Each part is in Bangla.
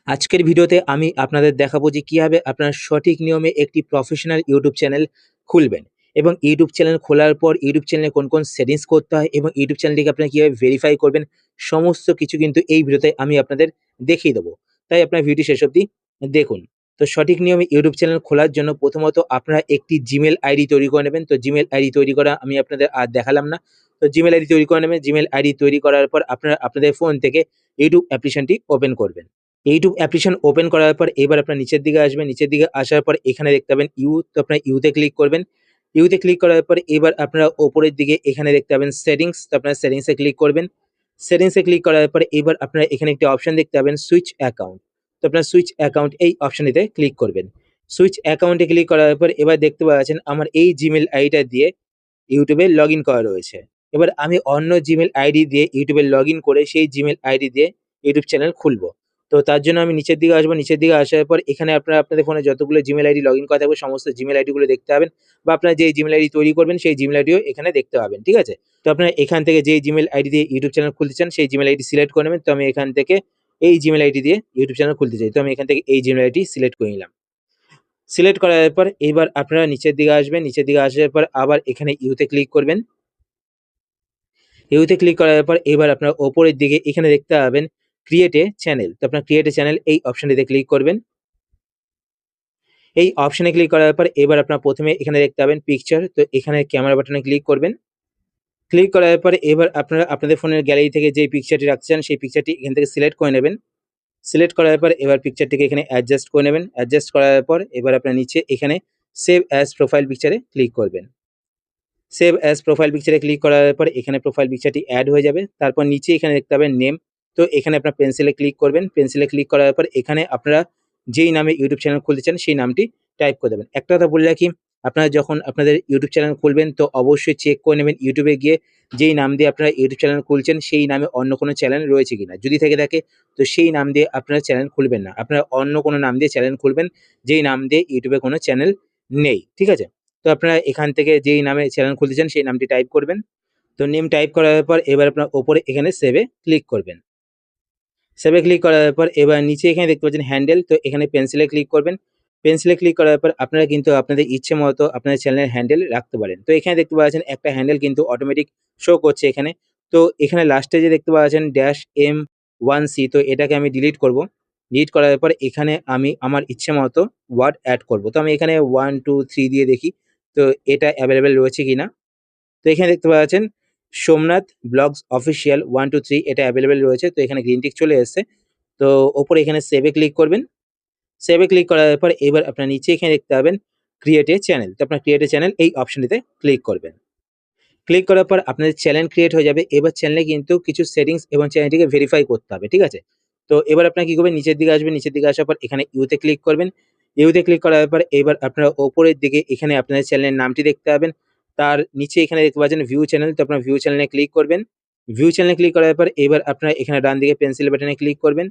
আজকের ভিডিওতে আমি আপনাদের দেখাবো যে কিভাবে আপনার সঠিক নিয়মে একটি প্রফেশনাল ইউটিউব চ্যানেল খুলবেন এবং ইউটিউব চ্যানেল খোলার পর ইউটিউব চ্যানেলে কোন কোন সেটিংস করতে হয় এবং ইউটিউব চ্যানেলটিকে আপনারা কিভাবে ভেরিফাই করবেন, সমস্ত কিছু কিন্তু এই ভিডিওতে আমি আপনাদের দেখিয়ে দেবো। তাই আপনার ভিডিও শেষ অবধি দেখুন। তো সঠিক নিয়মে ইউটিউব চ্যানেল খোলার জন্য প্রথমত আপনারা একটি জিমেল আইডি তৈরি করে নেবেন। তো জিমেল আইডি তৈরি করা আমি আপনাদের আর দেখালাম না। তো জিমেল আইডি তৈরি করে নেবেন। জিমেল আইডি তৈরি করার পর আপনারা আপনাদের ফোন থেকে ইউটিউব অ্যাপ্লিকেশনটি ওপেন করবেন। ইউটিউব অ্যাপ্লিকেশন ওপেন করার পর এবার আপনার নিচের দিকে আসবেন। নিচের দিকে আসার পর এখানে দেখতে পাবেন ইউ, তো আপনার ইউতে ক্লিক করবেন। ইউতে ক্লিক করার পর এবার আপনারা ওপরের দিকে এখানে দেখতে পাবেন সেটিংস, তো আপনারা সেটিংসে ক্লিক করবেন। সেটিংসে ক্লিক করার পরে এবার আপনারা এখানে একটি অপশন দেখতে পাবেন সুইচ অ্যাকাউন্ট। তো আপনার সুইচ অ্যাকাউন্ট এই অপশনটিতে ক্লিক করবেন। সুইচ অ্যাকাউন্টে ক্লিক করার পর এবার দেখতে পাচ্ছেন আমার এই জিমেইল আইডিটা দিয়ে ইউটিউবে লগইন করা রয়েছে। এবার আমি অন্য জিমেইল আইডি দিয়ে ইউটিউবে লগইন করে সেই জিমেইল আইডি দিয়ে ইউটিউব চ্যানেল খুলবো। তো তার জন্য আমি নিচের দিকে আসবো। নিচের দিকে আসার পর এখানে আপনারা আপনাদের ফোনে যতগুলো জিমেইল আইডি লগইন করা থাকবে সমস্ত জিমেইল আইডি গুলো দেখতে পাবেন বা আপনারা যেই জিমেইল আইডি তৈরি করবেন সেই জিমেইল আইডিও এখানে দেখতে পাবেন। ঠিক আছে? তো আপনারা এখান থেকে যেই জিমেইল আইডি দিয়ে ইউটিউব চ্যানেল খুলতে চান সেই জিমেইল আইডি সিলেক্ট করে নেবেন। তো আমি এখান থেকে এই জিমেইল আইডি দিয়ে ইউটিউব চ্যানেল খুলতে চাই। তো আমি এখান থেকে এই জিমেইল আইডি সিলেক্ট করে নিলাম। সিলেক্ট করার পর এবার আপনারা নিচের দিকে আসবেন। নিচের দিকে আসার পর আবার এখানে ইউতে ক্লিক করবেন। ইউতে ক্লিক করার পর এবার আপনার ওপরের দিকে এখানে দেখতে পাবেন ক্রিয়েট এ চ্যানেল। তো আপনার ক্রিয়েট এ চ্যানেল এই অপশনটিতে ক্লিক করবেন। এই অপশনে ক্লিক করার পর এবার আপনার প্রথমে এখানে দেখতে পাবেন পিকচার, তো এখানে ক্যামেরা বাটনে ক্লিক করবেন। ক্লিক করার পরে এবার আপনারা আপনাদের ফোনের গ্যালারি থেকে যে পিকচারটি রাখতে চান সেই পিকচারটি এখান থেকে সিলেক্ট করে নেবেন। সিলেক্ট করার পর এবার পিকচারটিকে এখানে অ্যাডজাস্ট করে নেবেন। অ্যাডজাস্ট করার পর এবার আপনার নিচে এখানে সেভ অ্যাজ প্রোফাইল পিকচারে ক্লিক করবেন। সেভ অ্যাজ প্রোফাইল পিকচারে ক্লিক করার পর এখানে প্রোফাইল পিকচারটি অ্যাড হয়ে যাবে। তারপর নিচে এখানে দেখতে পাবেন নেম। তো এখানে আপনার পেন্সিলে ক্লিক করবেন। পেন্সিলে ক্লিক করার পর এখানে আপনারা যেই নামে ইউটিউব চ্যানেল খুলতে চান সেই নামটি টাইপ করে দেবেন। একটা কথা বলে রাখি, আপনারা যখন আপনাদের ইউটিউব চ্যানেল খুলবেন তো অবশ্যই চেক করে নেবেন ইউটিউবে গিয়ে যেই নাম দিয়ে আপনারা ইউটিউব চ্যানেল খুলছেন সেই নামে অন্য কোনো চ্যানেল রয়েছে কিনা। যদি থেকে থাকে তো সেই নাম দিয়ে আপনারা চ্যানেল খুলবেন না। আপনারা অন্য কোনো নাম দিয়ে চ্যানেল খুলবেন যেই নাম দিয়ে ইউটিউবে কোনো চ্যানেল নেই। ঠিক আছে? তো আপনারা এখান থেকে যেই নামে চ্যানেল খুলতে চান সেই নামটি টাইপ করবেন। তো নেম টাইপ করার পর এবার আপনার ওপরে এখানে সেভে ক্লিক করবেন। সেভে ক্লিক করার পর এবার নিচে এখানে দেখতে পাচ্ছেন হ্যান্ডেল, তো এখানে পেন্সিলে ক্লিক করবেন। পেন্সিলে ক্লিক করার পর আপনারা কিন্তু আপনাদের ইচ্ছে মতো আপনাদের চ্যানেলের হ্যান্ডেল রাখতে পারেন। তো এখানে দেখতে পাচ্ছেন একটা হ্যান্ডেল কিন্তু অটোমেটিক শো করছে এখানে। তো এখানে লাস্টে যে দেখতে পাচ্ছেন -M1C, তো এটাকে আমি ডিলিট করব। ডিলিট করার পর এখানে আমি আমার ইচ্ছে মতো ওয়ার্ড এড করব। তো আমি এখানে 1, 2, 3 দিয়ে দেখি তো এটা এভেইলেবল রয়েছে কিনা। তো এখানে দেখতে পাচ্ছেন সোমনাথ ব্লগস অফিসিয়াল 1, 2, 3 এটা অ্যাভেলেবেল রয়েছে। তো এখানে গ্রিন টিক চলে এসছে। তো ওপরে এখানে সেভে ক্লিক করবেন। সেভে ক্লিক করার পর এবার আপনার নিচে এখানে দেখতে পাবেন ক্রিয়েট এ চ্যানেল। তো আপনার ক্রিয়েট এ চ্যানেল এই অপশনটিতে ক্লিক করবেন। ক্লিক করার পর আপনাদের চ্যানেল ক্রিয়েট হয়ে যাবে। এবার চ্যানেলে কিন্তু কিছু সেটিংস এবং চ্যানেলটিকে ভেরিফাই করতে হবে। ঠিক আছে? তো এবার আপনারা কি করবেন, নিচের দিকে আসবেন। নিচের দিকে আসার পর এখানে ইউতে ক্লিক করবেন। ইউতে ক্লিক করার পর এবার আপনারা ওপরের দিকে এখানে আপনাদের চ্যানেলের নামটি দেখতে পাবেন। তার নিচে এখানে দেখতে পাচ্ছেন ভিউ চ্যানেল, তো আপনারা ভিউ চ্যানেলে ক্লিক করবেন। ভিউ চ্যানেলে ক্লিক করার পর এবার আপনারা এখানে ডান দিকে পেন্সিল বাটনে ক্লিক করবেন।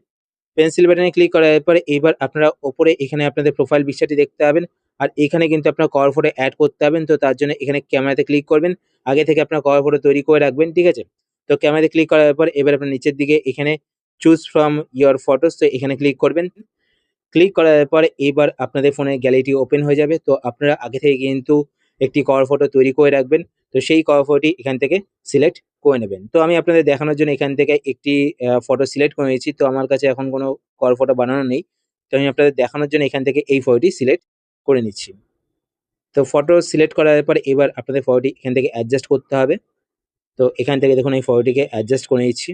পেন্সিল বাটনে ক্লিক করার পরে এবার আপনারা ওপরে এখানে আপনাদের প্রোফাইল পিকচারটি দেখতে পাবেন। আর এখানে কিন্তু আপনার কভার ফটো এড করতে হবেন। তো তার জন্য এখানে ক্যামেরাতে ক্লিক করবেন। আগে থেকে আপনার কভার ফটো তৈরি করে রাখবেন। ঠিক আছে? তো ক্যামেরাতে ক্লিক করার পর এবার আপনার নিচের দিকে এখানে চুজ ফ্রম ইওর ফটোস, তো এখানে ক্লিক করবেন। ক্লিক করার পরে এবার আপনাদের ফোনের গ্যালারিটি ওপেন হয়ে যাবে। তো আপনারা আগে থেকে কিন্তু একটি কভার ফটো তৈরি করে রাখবেন। তো সেই কভার ফটোটি এখান থেকে সিলেক্ট করে নেবেন। তো আমি আপনাদের দেখানোর জন্য এখান থেকে একটি ফটো সিলেক্ট করে নিয়েছি। তো আমার কাছে এখন কোনো কভার ফটো বানানো নেই। তো আমি আপনাদের দেখানোর জন্য এখান থেকে এই ফটোটি সিলেক্ট করে নিচ্ছি। তো ফটো সিলেক্ট করার পরে এবার আপনাদের ফটোটি এখান থেকে অ্যাডজাস্ট করতে হবে। তো এখান থেকে দেখুন এই ফটোটিকে অ্যাডজাস্ট করে নিচ্ছি।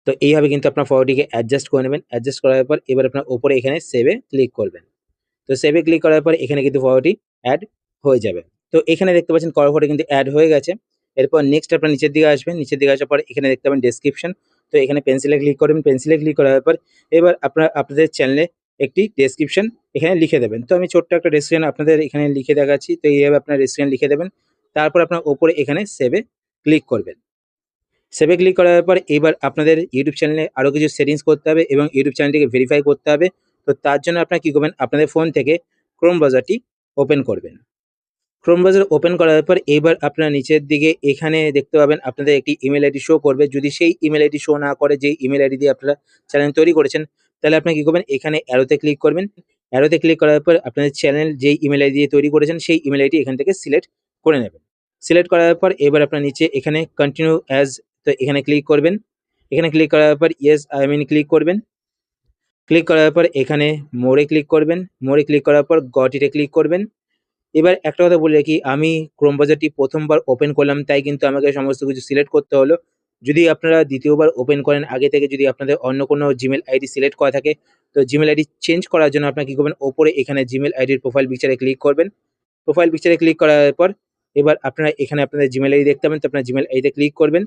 তো এইভাবে কিন্তু আপনার ফটোটিকে অ্যাডজাস্ট করে নেবেন। অ্যাডজাস্ট করার পর এবার আপনার উপরে এখানে সেভে ক্লিক করবেন। তো সেভে ক্লিক করার পর এখানে কিন্তু ফটোটি অ্যাড হয়ে যাবে। তো এখানে দেখতে পাচ্ছেন কভার ফটো কিন্তু অ্যাড হয়ে গেছে। এরপর নেক্সট আপনার নিচের দিকে আসবেন। নিচের দিকে আসার পর এখানে দেখতে পাবেন ডেসক্রিপশন। তো এখানে পেন্সিলে ক্লিক করবেন। পেন্সিলে ক্লিক করার পর এবার আপনাদের চ্যানেলে একটি ডেসক্রিপশন এখানে লিখে দেবেন। তো আমি ছোট্ট একটা ডেসক্রিপশন আপনাদের এখানে লিখে দেখাচ্ছি। তো এইভাবে আপনার ডেসক্রিপশন লিখে দেবেন। তারপর আপনার উপরে এখানে সেভে ক্লিক করবেন। সেভে ক্লিক করার পর এবার আপনাদের ইউটিউব চ্যানেলে আরো কিছু সেটিংস করতে হবে এবং ইউটিউব চ্যানেলটিকে ভেরিফাই করতে হবে। তো তার জন্য আপনারা কি করবেন, আপনাদের ফোন থেকে ক্রোম ব্রাউজারটি ওপেন করবেন। ক্রোম ব্রাউজার ওপেন করার পর এবার আপনারা নিচের দিকে এখানে দেখতে পাবেন আপনাদের একটি ইমেল আইডি শো করবে। যদি সেই ইমেল আইডি শো না করে, যেই ইমেল আইডি দিয়ে আপনারা চ্যানেল তৈরি করেছেন, তাহলে আপনি কি করবেন, এখানে অ্যারোতে ক্লিক করবেন। অ্যারোতে ক্লিক করার পর আপনাদের চ্যানেল যেই ইমেল আইডি দিয়ে তৈরি করেছেন সেই ইমেল আইডি এখান থেকে সিলেক্ট করে নেবেন। সিলেক্ট করার পর এবার আপনার নিচে এখানে কন্টিনিউ অ্যাজ, তো এখানে ক্লিক করবেন। এখানে ক্লিক করার পর ইয়েস আই মিন ক্লিক করবেন। ক্লিক করার পর এখানে মোরে ক্লিক করবেন। মোরে ক্লিক করার পর গট ইটে ক্লিক করবেন। এবার একটা কথা বলে রাখি, আমি ক্রোম ব্রাউজারটি প্রথমবার ওপেন করলাম তাই কিন্তু আমাকে সমস্ত কিছু সিলেক্ট করতে হলো। যদি আপনারা দ্বিতীয়বার ওপেন করেন আগে থেকে, যদি আপনাদের অন্য কোনো জিমেল আইডি সিলেক্ট করা থাকে, তো জিমেল আইডি চেঞ্জ করার জন্য আপনারা কি করবেন, ওপরে এখানে জিমেল আইডির প্রোফাইল পিকচারে ক্লিক করবেন। প্রোফাইল পিকচারে ক্লিক করার পর এবার আপনারা এখানে আপনাদের জিমেল আইডি দেখতে পাবেন, তো আপনার জিমেল আইডিতে ক্লিক করবেন।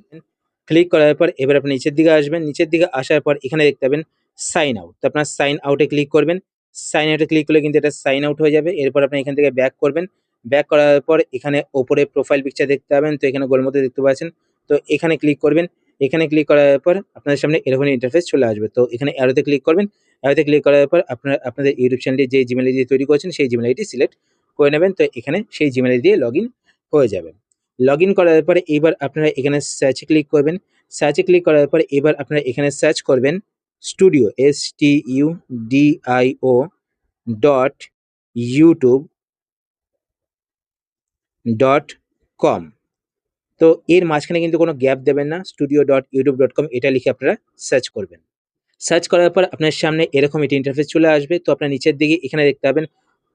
ক্লিক করার পর এবার আপনি নিচের দিকে আসবেন। নিচের দিকে আসার পর এখানে দেখতে পাবেন সাইন আউট, তো আপনার সাইন আউটে ক্লিক করবেন। সাইন আউটে ক্লিক করলে কিন্তু এটা সাইন আউট হয়ে যাবে। এরপর আপনি এখান থেকে ব্যাক করবেন। ব্যাক করার পর এখানে ওপরে প্রোফাইল পিকচার দেখতে পাবেন, তো এখানে গোল মতো দেখতে পাচ্ছেন, তো এখানে ক্লিক করবেন। এখানে ক্লিক করার পর আপনাদের সামনে এরকম ইন্টারফেস চলে আসবে। তো এখানে অ্যারোতে ক্লিক করবেন। অ্যারোতে ক্লিক করার পর আপনাদের ইউটিউব চ্যানেলটি যে জিমেল আইডি তৈরি করেছেন সেই জিমেল আইডি সিলেক্ট করে নেবেন। তো এখানে সেই জিমেল আইডি দিয়ে লগইন হয়ে যাবে। লগইন করার পরে এবার আপনারা এখানে সার্চে ক্লিক করবেন। সার্চে ক্লিক করার পরে এবার আপনারা এখানে সার্চ করবেন studio STUDIO dot YouTube dot com. তো এর মাঝখানে কিন্তু কোনো গ্যাপ দেবেন না, studio.youtube.com এটা লিখে আপনারা সার্চ করবেন। সার্চ করার পর আপনার সামনে এরকম একটি ইন্টারফেস চলে আসবে। তো আপনার নিচের দিকে এখানে দেখতে পাবেন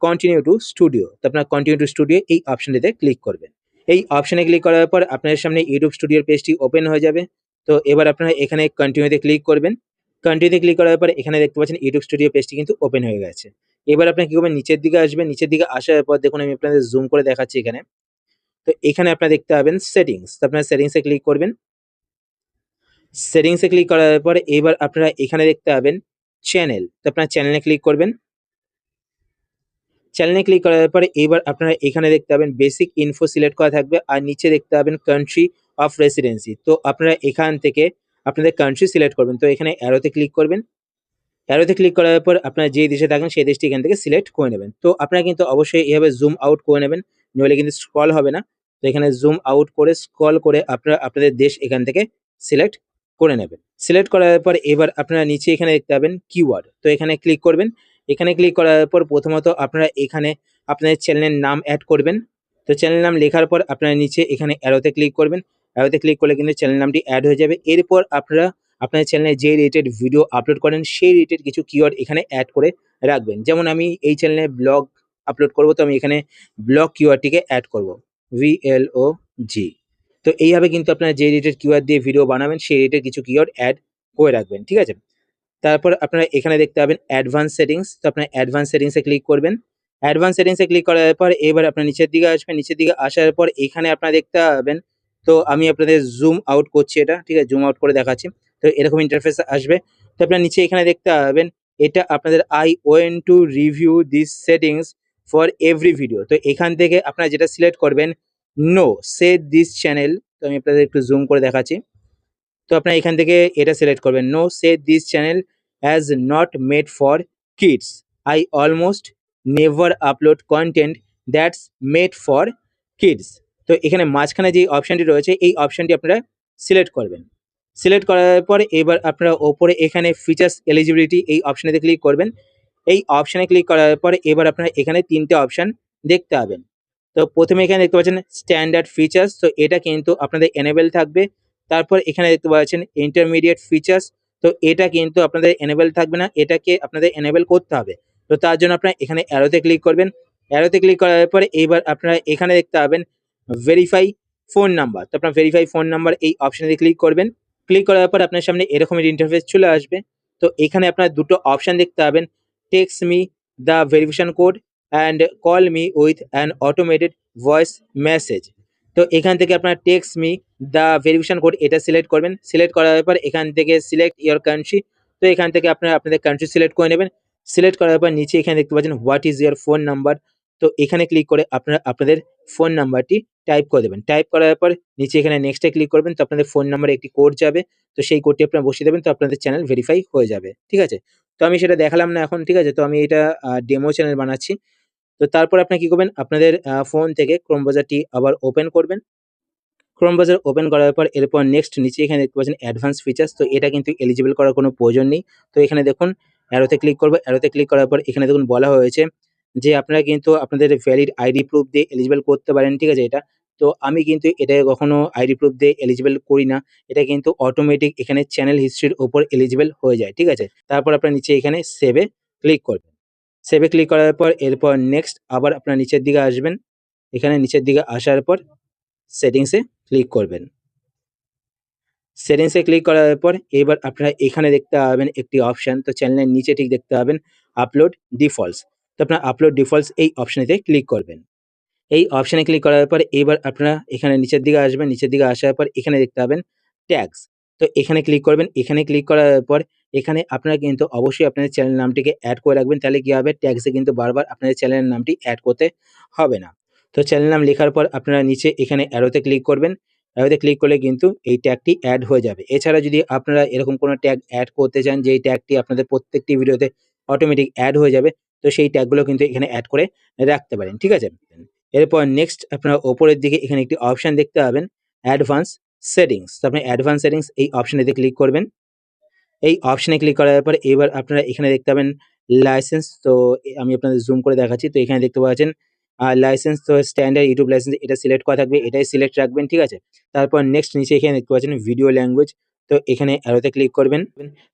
কন্টিনিউ টু স্টুডিও, তো আপনার কন্টিনিউ টু স্টুডিও এই অপশনটিতে ক্লিক করবেন। এই অপশনে ক্লিক করার পর আপনার সামনে ইউটিউব স্টুডিওর পেজটি ওপেন হয়ে যাবে। তো এবার আপনারা এখানে কন্টিনিউতে ক্লিক করবেন। কন্টিনিউতে ক্লিক করার পর এখানে দেখতে পাচ্ছেন ইউটিউব স্টুডিও পেজটি কিন্তু ওপেন হয়ে গেছে। এবার আপনি কি করবেন, নিচের দিকে আসবেন। নিচের দিকে আসার পর দেখুন আমি আপনাদের জুম করে দেখাচ্ছি এখানে। তো এখানে আপনারা দেখতে পাবেন সেটিংস, তো আপনারা সেটিংসে ক্লিক করবেন। সেটিংসে ক্লিক করার পরে এবার আপনারা এখানে দেখতে পাবেন চ্যানেল, তো আপনার চ্যানেলে ক্লিক করবেন। চ্যানেলে ক্লিক করার পরে এবার আপনারা এখানে দেখতে পাবেন বেসিক ইনফো সিলেক্ট করা থাকবে আর নিচে দেখতে পাবেন কান্ট্রি অফ রেসিডেন্সি। তো আপনারা এখান থেকে আপনাদের কান্ট্রি সিলেক্ট করবেন। তো এখানে অ্যারোতে ক্লিক করবেন। অ্যারোতে ক্লিক করার পর আপনারা যেই দেশে থাকেন সেই দেশটি এখান থেকে সিলেক্ট করে নেবেন। তো আপনারা কিন্তু অবশ্যই এভাবে জুম আউট করে নেবেন, নইলে কিন্তু স্ক্রল হবে না। তো এখানে জুম আউট করে স্ক্রল করে আপনারা আপনাদের দেশ এখান থেকে সিলেক্ট করে নেবেন। সিলেক্ট করার পর এবার আপনারা নিচে এখানে দেখতে পাবেন কিওয়ার্ড, তো এখানে ক্লিক করবেন। এখানে ক্লিক করার পর প্রথমত আপনারা এখানে আপনাদের চ্যানেলের নাম অ্যাড করবেন। তো চ্যানেল নাম লেখার পর আপনারা নিচে এখানে অ্যারোতে ক্লিক করবেন। অ্যারোতে ক্লিক করলে কিন্তু চ্যানেল নামটি অ্যাড হয়ে যাবে। এরপর আপনারা আপনার চ্যানেলে যে রিলেটেড ভিডিও আপলোড করেন সেই রিলেটেড কিছু কিওয়ার্ড এখানে অ্যাড করে রাখবেন। যেমন আমি এই চ্যানেলে ব্লগ আপলোড করব, তো আমি এখানে ব্লগ কিওয়ার্ডটিকে অ্যাড করব, VLOG। তো এইভাবে কিন্তু আপনারা যে রিলেটেড কিওয়ার্ড দিয়ে ভিডিও বানাবেন সেই রিলেটেড কিছু কিওয়ার্ড অ্যাড করে রাখবেন, ঠিক আছে? তারপর আপনারা এখানে দেখতে পাবেন অ্যাডভান্স সেটিংস, তো আপনারা অ্যাডভান্স সেটিংসে ক্লিক করবেন। অ্যাডভান্স সেটিংসে ক্লিক করার পর এবার আপনার নিচের দিকে আসবেন। নিচের দিকে আসার পর এখানে আপনারা দেখতে পাবেন, তো আমি আপনাদের জুম আউট করছি এটা, ঠিক আছে? জুম আউট করে দেখাচ্ছি। তো এরকম ইন্টারফেস আসবে। তো আপনার নিচে এখানে দেখতে পাবেন এটা আপনাদের I went to review this settings for every video. তো এখান থেকে আপনারা যেটা সিলেক্ট করবেন নো সেট দিস চ্যানেল, তো আমি আপনাদের একটু জুম করে দেখাচ্ছি। তো আপনারা এখান থেকে এটা সিলেক্ট করবেন no say this channel as not made for kids, I almost never upload content that's made for kids. তো এখানে মাঝখানে যে অপশানটি রয়েছে এই অপশানটি আপনারা সিলেক্ট করবেন। সিলেক্ট করার পর এবার আপনারা ওপরে এখানে ফিচার্স এলিজিবিলিটি এই অপশানেতে ক্লিক করবেন। এই অপশানে ক্লিক করার পরে এবার আপনারা এখানে ৩ টে অপশান দেখতে পাবেন। তো প্রথমে এখানে দেখতে পাচ্ছেন স্ট্যান্ডার্ড ফিচার্স, তো এটা কিন্তু আপনাদের এনেবল থাকবে। তারপর এখানে দেখতে পাচ্ছেন ইন্টারমিডিয়েট ফিচার্স, তো এটা কিন্তু আপনাদের এনেবল থাকবে না, এটাকে আপনাদের এনেবল করতে হবে। তো তার জন্য আপনারা এখানে অ্যারোতে ক্লিক করবেন। অ্যারোতে ক্লিক করার পরে এইবার আপনারা এখানে দেখতে পাবেন ভেরিফাই ফোন নাম্বার, তো আপনার ভেরিফাই ফোন নাম্বার এই অপশানে ক্লিক করবেন। ক্লিক করার পর আপনার সামনে এরকম একটা ইন্টারফেস চলে আসবে। তো এখানে আপনার দুটো অপশান দেখতে পাবেন, text me the verification code and call me with an automated voice message. তো এখান থেকে আপনার text me the verification code এটা সিলেক্ট করবেন। সিলেক্ট করার পর এখান থেকে সিলেক্ট ইয়োর কান্ট্রি, তো এখান থেকে আপনারা আপনাদের কান্ট্রি সিলেক্ট করে নেবেন। সিলেক্ট করার পর নিচে এখানে দেখতে পাচ্ছেন what is your phone number, তো এখানে ক্লিক করে আপনারা আপনাদের ফোন নাম্বারটি টাইপ করে দেবেন। টাইপ করার পর নিচে এখানে নেক্সটে ক্লিক করবেন, তো আপনাদের ফোন নাম্বারে একটি কোড যাবে, তো সেই কোডটি আপনারা বসিয়ে দেবেন, তো আপনাদের চ্যানেল ভেরিফাই হয়ে যাবে, ঠিক আছে? তো আমি সেটা দেখালাম না এখন, ঠিক আছে? তো আমি এটা ডেমো চ্যানেল বানাচ্ছি। তো তারপর আপনি কি করবেন, আপনাদের ফোন থেকে ক্রোম ব্রাউজারটি আবার ওপেন করবেন। ক্রোম ব্রাউজার ওপেন করার পর এরপর নেক্সট নিচে এখানে দেখতে পাচ্ছেন অ্যাডভান্স ফিচার্স, তো এটা কিন্তু এলিজিবল করার কোনো প্রয়োজন নেই। তো এখানে দেখুন অ্যারোতে ক্লিক করব, অ্যারোতে ক্লিক করার পর এখানে দেখুন বলা হয়েছে যে আপনারা কিন্তু আপনাদের ভ্যালিড আইডি প্রুফ দিয়ে এলিজিবল করতে পারেন, ঠিক আছে এটা। তো আমি কিন্তু এটাকে কখনো আইডি প্রুফ দিয়ে এলিজিবল করি না। এটা কিন্তু অটোমেটিক এখানে চ্যানেল হিস্ট্রির উপর এলিজিবল হয়ে যায়, ঠিক আছে। তারপর আপনার নিচে এখানে সেভে ক্লিক করবেন। সেভে ক্লিক করার পর এরপর নেক্সট আবার আপনার নিচের দিকে আসবেন। এখানে নিচের দিকে আসার পর সেটিংসে ক্লিক করবেন। সেটিংসে ক্লিক করার পর এবার আপনারা এখানে দেখতে পাবেন একটি অপশন, তো চ্যানেলের নিচে ঠিক দেখতে পাবেন আপলোড ডিফল্টস। তো আপনার আপলোড ডিফল্টস এই অপশনেতে ক্লিক করবেন। এই অপশনে ক্লিক করার পর এবার আপনারা এখানে নিচের দিকে আসবেন। নিচের দিকে আসার পর এখানে দেখতে পাবেন ট্যাগস। তো এখানে ক্লিক করবেন। এখানে ক্লিক করার পর এখানে আপনারা কিন্তু অবশ্যই আপনাদের চ্যানেল নামটিকে এড করে রাখবেন। তাহলে কি হবে, ট্যাগসে কিন্তু বারবার আপনাদের চ্যানেলের নামটি এড করতে হবে না। তো চ্যানেল নাম লেখার পর আপনারা নিচে এখানে অ্যারোতে ক্লিক করবেন। অ্যারোতে ক্লিক করলে কিন্তু এই ট্যাগটি এড হয়ে যাবে। এছাড়া যদি আপনারা এরকম কোনো ট্যাগ এড করতে চান যেই ট্যাগটি আপনাদের প্রত্যেকটি ভিডিওতে অটোমেটিক এড হয়ে যাবে, তো সেই ট্যাগগুলো কিন্তু এখানে এড করে রাখতে পারেন, ঠিক আছে? এরপর নেক্সট আপনারা ওপরের দিকে এখানে একটি অপশন দেখতে পাবেন অ্যাডভান্স সেটিংস। তো আপনি অ্যাডভান্স সেটিংস এই অপশনেতে ক্লিক করবেন। এই অপশনে ক্লিক করার পর এবার আপনারা এখানে দেখতে পাবেন লাইসেন্স। তো আমি আপনাদের জুম করে দেখাচ্ছি। তো এখানে দেখতে পাচ্ছেন লাইসেন্স, তো স্ট্যান্ডার্ড ইউটিউব লাইসেন্স এটা সিলেক্ট করা থাকবে, এটাই সিলেক্ট রাখবেন, ঠিক আছে? তারপর নেক্সট নিচে এখানে দেখতে পাচ্ছেন ভিডিও ল্যাঙ্গুয়েজ। তো এখানে অ্যারোতে ক্লিক করবেন।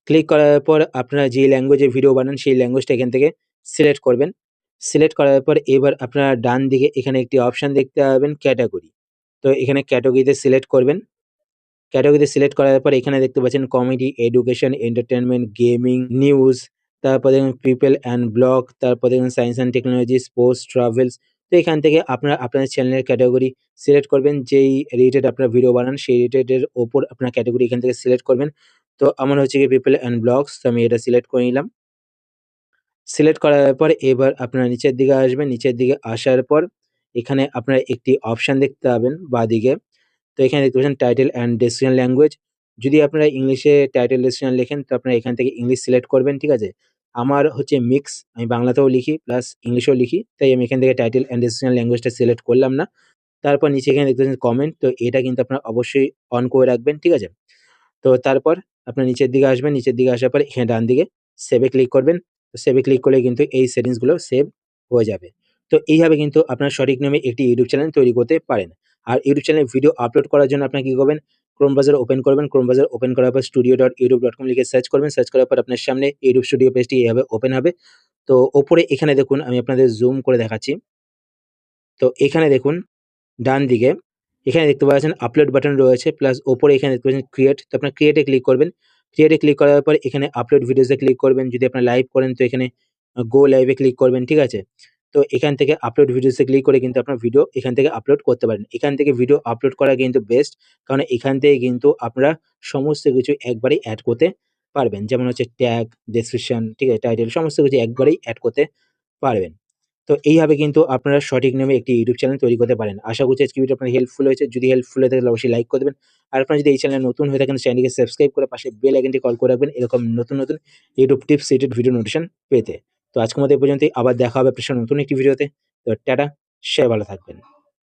ক্লিক করার পর আপনারা যে ল্যাঙ্গুয়েজে ভিডিও বানান সেই ল্যাঙ্গুয়েজটা এখান থেকে সিলেক্ট করবেন। সিলেক্ট করার পর এবার আপনারা ডান দিকে এখানে একটি অপশন দেখতে পাবেন ক্যাটেগরি। তো এখানে ক্যাটেগরিতে সিলেক্ট করবেন। ক্যাটেগরি সিলেক্ট করার পর এখানে দেখতে পাচ্ছেন comedy, education, entertainment, gaming, news, তারপর দেখুন পিপল অ্যান্ড ব্লগ, তারপর দেখুন science and technology, sports, travels. তো এখান থেকে আপনারা আপনাদের চ্যানেলের ক্যাটেগরি সিলেক্ট করবেন। যেই রিলেটেড আপনারা ভিডিও বানান সেই রিলেটেড এর উপর আপনার ক্যাটেগরি এখান থেকে সিলেক্ট করবেন। তো আমার হচ্ছে গিয়ে পিপল অ্যান্ড ব্লগস, তো আমি এটা সিলেক্ট করে নিলাম। সিলেক্ট করার পর এবার আপনারা নিচের দিকে আসবেন। নিচের দিকে আসার পর এখানে আপনারা একটি অপশন দেখতে পাবেন বাঁদিকে। তো এখানে দেখতে পাচ্ছেন টাইটেল অ্যান্ড ডেসক্রিপশন ল্যাঙ্গুয়েজ। যদি আপনারা ইংলিশে টাইটেল ডেসক্রিপশন লেখেন তো আপনারা এখান থেকে ইংলিশ সিলেক্ট করবেন, ঠিক আছে? আমার হচ্ছে মিক্স, আমি বাংলাতেও লিখি প্লাস ইংলিশেও লিখি। তাই আমি এখান থেকে টাইটেল অ্যান্ড ডেসক্রিপশন ল্যাঙ্গুয়েজটা সিলেক্ট করলাম না। তারপর নিচে এখানে দেখতে পাচ্ছেন কমেন্ট, তো এটা কিন্তু আপনারা অবশ্যই অন করে রাখবেন, ঠিক আছে? তো তারপর আপনার নিচের দিকে আসবেন। নিচের দিকে আসার পর এখানে ডান দিকে সেভে ক্লিক করবেন। তো সেভে ক্লিক করলে কিন্তু এই সেটিংস গুলো সেভ হয়ে যাবে। তো এইভাবে কিন্তু আপনার সঠিক নামে একটি ইউটিউব চ্যানেল তৈরি করতে পারেন। আর ইউটিউব চ্যানেলে ভিডিও আপলোড করার জন্য আপনারা কি করবেন, ক্রোম ব্রাউজার ওপেন করবেন। ক্রোম ব্রাউজার ওপেন করার পর studio.youtube.com লিখে সার্চ করবেন। সার্চ করার পর আপনার সামনে ইউটিউব স্টুডিও পেজটি এভাবে ওপেন হবে। তো ওপরে এখানে দেখুন আমি আপনাদের জুম করে দেখাচ্ছি। তো এখানে দেখুন ডান দিকে এখানে দেখতে পাচ্ছেন আপলোড বাটন রয়েছে, প্লাস ওপরে এখানে দেখতে পাচ্ছেন ক্রিয়েট। তো আপনার ক্রিয়েটে ক্লিক করবেন। ক্রিয়েটে ক্লিক করার পর এখানে আপলোড ভিডিওসে ক্লিক করবেন। যদি আপনার লাইভ করেন তো এখানে গো লাইভে ক্লিক করবেন, ঠিক আছে? তো এখান থেকে আপলোড ভিডিওসে ক্লিক করে কিন্তু আপনার ভিডিও এখান থেকে আপলোড করতে পারেন। এখান থেকে ভিডিও আপলোড করা কিন্তু বেস্ট। কারণ এখান থেকে কিন্তু আপনারা সমস্ত কিছু একবারেই এড করতে পারবেন। যেমন হচ্ছে ট্যাগ, ডেসক্রিপশন, ঠিক আছে? টাইটেল সমস্ত কিছু একবারেই এড করতে পারবেন। তো এইভাবে কিন্তু আপনারা সঠিক নামে একটি ইউটিউব চ্যানেল তৈরি করতে পারেন। আশা করছি আজকের ভিডিও আপনার হেল্পফুল হয়েছে। যদি হেল্পফুল হয়ে থাকে তাহলে অবশ্যই লাইক করে দেবেন। আর আপনারা যদি এই চ্যানেলে নতুন হয়ে থাকেন চ্যানেলটিকে সাবস্ক্রাইব করে পাশে বেল আইকনটি কল করে রাখবেন এরকম নতুন YouTube tips related video notification পেতে। তো আজকের মতো এই পর্যন্তই। আবার দেখা হবে আপনার সাথে নতুন একটি ভিডিওতে। তো টাটা, সবাই ভালো থাকবেন।